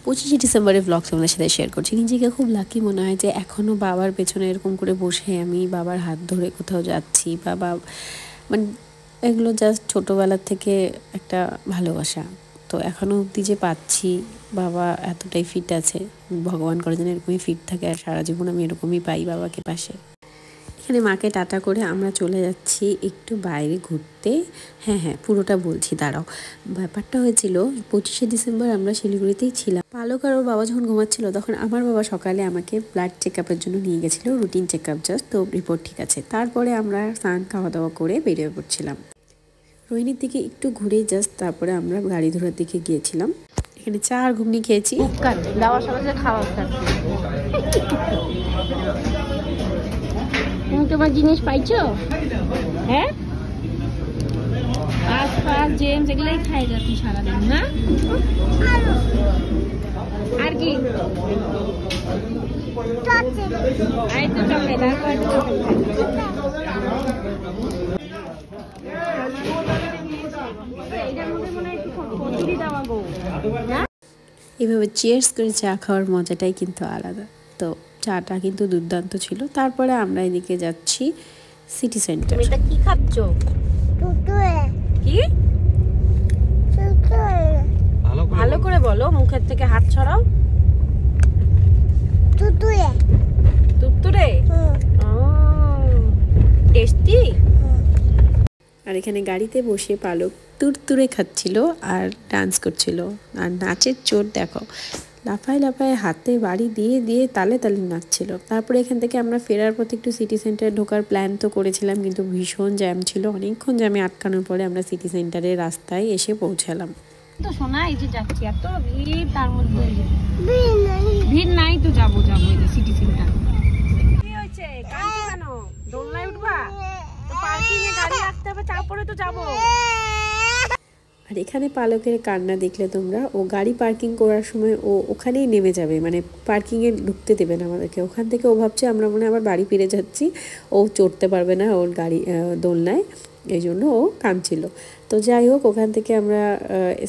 25শে ডিসেম্বরের ব্লগ তোমাদের সাথে শেয়ার করছি। নিজেকে খুব লাকি মনে হয় যে এখনও বাবার পেছনে এরকম করে বসে আমি বাবার হাত ধরে কোথাও যাচ্ছি। বাবা মানে এগুলো জাস্ট ছোটোবেলার থেকে একটা ভালোবাসা। তো এখনও অবধি যে পাচ্ছি, বাবা এতটাই ফিট আছে, ভগবান করে যেন এরকমই ফিট থাকে আর সারা জীবন আমি এরকমই পাই বাবাকে পাশে। এখানে মাকে টাটা করে আমরা চলে যাচ্ছি একটু বাইরে ঘুরতে। হ্যাঁ পুরোটা বলছি, দাঁড়াও। ব্যাপারটা হয়েছিল 25শে ডিসেম্বর আমরা শিলিগুড়িতেই ছিলাম। পালক আর ওর বাবা যখন ঘুমাচ্ছিল তখন আমার বাবা সকালে আমাকে ব্লাড চেক আপের জন্য নিয়ে গেছিলো, রুটিন চেক আপ জাস্ট। তো রিপোর্ট ঠিক আছে। তারপরে আমরা স্নান খাওয়া দাওয়া করে বেরিয়ে পড়ছিলাম রোহিণীর দিকে একটু ঘুরে জাস্ট। তারপরে আমরা গাড়ি ধরার দিকে গিয়েছিলাম। এখানে চা আর ঘুগনি খেয়েছি। তুমি তোমার জিনিস পাইছো? হ্যাঁ, আজকাল জেমস এগুলাই খাই যা তুই সারাদিন না? আর কি এই তো চকলেট আর এভাবে চিয়ার্স করে চা খাওয়ার মজাটাই কিন্তু আলাদা। তো চাটা কিন্তু দুর্দান্ত ছিল। তারপরে আমরা এদিকে যাচ্ছি সিটি সেন্টার। এটা কি খাচ্ছ? কি ভালো করে বলো, মুখের থেকে হাত ছড়াও। তুরতুরে টেস্টি। আর এখানে গাড়িতে বসে পালক তুরতুরে খাচ্ছিল আর ডান্স করছিল। আর নাচের চোট দেখো, লাফায় লাফায় হাতে বাড়ি দিয়ে দিয়ে তালে তালে নাচছিল। তারপরে এখান থেকে আমরা ফেরার পথে একটু সিটি সেন্টারে ঢোকার প্ল্যান তো করেছিলাম, কিন্তু ভীষণ জ্যাম ছিল। অনেকক্ষণ জ্যামে আটকানোর পরে আমরা সিটি সেন্টারের রাস্তায় এসে পৌঁছালাম। তো শোনা, এই যে যাচ্ছি এত ভিড়, তার মধ্যে ভিড় নাই তো যাবো এই যে সিটি সেন্টার। কি হয়েছে? কাঁদছো কেন? দোলনায় উঠবা? তো পার্কিং এ গাড়ি রাখতে হবে, তারপরে তো যাবো। আর এখানে পালকের কান্না দেখলে তোমরা, ও গাড়ি পার্কিং করার সময় ও ওখানেই নেমে যাবে, মানে পার্কিংয়ে ঢুকতে দেবে না আমাদেরকে। ওখান থেকে ও ভাবছে আমরা মনে হয় আবার বাড়ি ফিরে যাচ্ছি, ও চড়তে পারবে না ওর গাড়ি দোলনায়, এই জন্য ও কাঁদছিল। তো যাই হোক, ওখান থেকে আমরা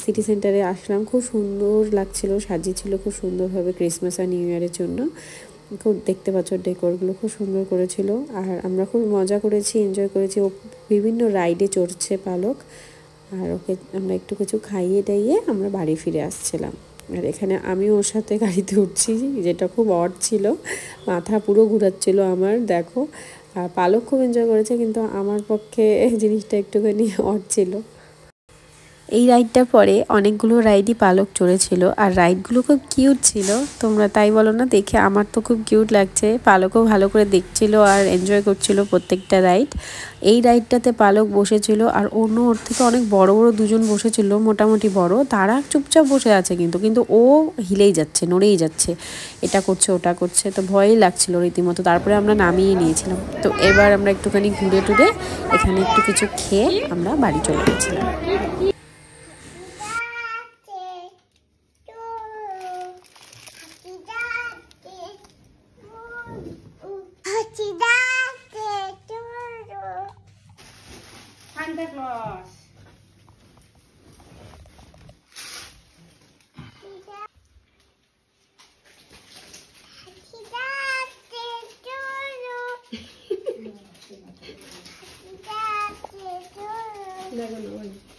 সিটি সেন্টারে আসলাম। খুব সুন্দর লাগছিল, সাজিয়েছিল খুব সুন্দরভাবে ক্রিসমাস আর নিউ ইয়ারের জন্য। খুব দেখতে পাচ্ছ ডেকোরগুলো খুব সুন্দর করেছিল। আর আমরা খুব মজা করেছি, এনজয় করেছি। ও বিভিন্ন রাইডে চড়ছে পালক, আর ওকে আমরা একটু কিছু খাইয়ে টাইয়ে আমরা বাড়ি ফিরে আসছিলাম। আর এখানে আমি ওর সাথে গাড়িতে উঠছি, যেটা খুব অড ছিল, মাথা পুরো ঘুরাচ্ছিল আমার, দেখো। আর পালক খুব এনজয় করেছে, কিন্তু আমার পক্ষে জিনিসটা একটুখানি অড ছিল। এই রাইডটার পরে অনেকগুলো রাইডই পালক চড়েছিল, আর রাইডগুলো খুব কিউট ছিল। তোমরা তাই বলো না? দেখে আমার তো খুব কিউট লাগছে। পালকও ভালো করে দেখছিল আর এনজয় করছিল প্রত্যেকটা রাইড। এই রাইডটাতে পালক বসেছিল, আর অন্য ওর থেকে অনেক বড় বড় দুজন বসেছিল, মোটামুটি বড়। তারা চুপচাপ বসে আছে, কিন্তু ও হিলেই যাচ্ছে, নড়েই যাচ্ছে, এটা করছে ওটা করছে। তো ভয়ই লাগছিল রীতিমতো। তারপরে আমরা নামিয়ে নিয়েছিলাম। তো এবার আমরা একটুখানি ঘুরে টুরে এখানে একটু কিছু খেয়ে আমরা বাড়ি চলে গেছিলাম। Santa Claus. Happy birthday to you.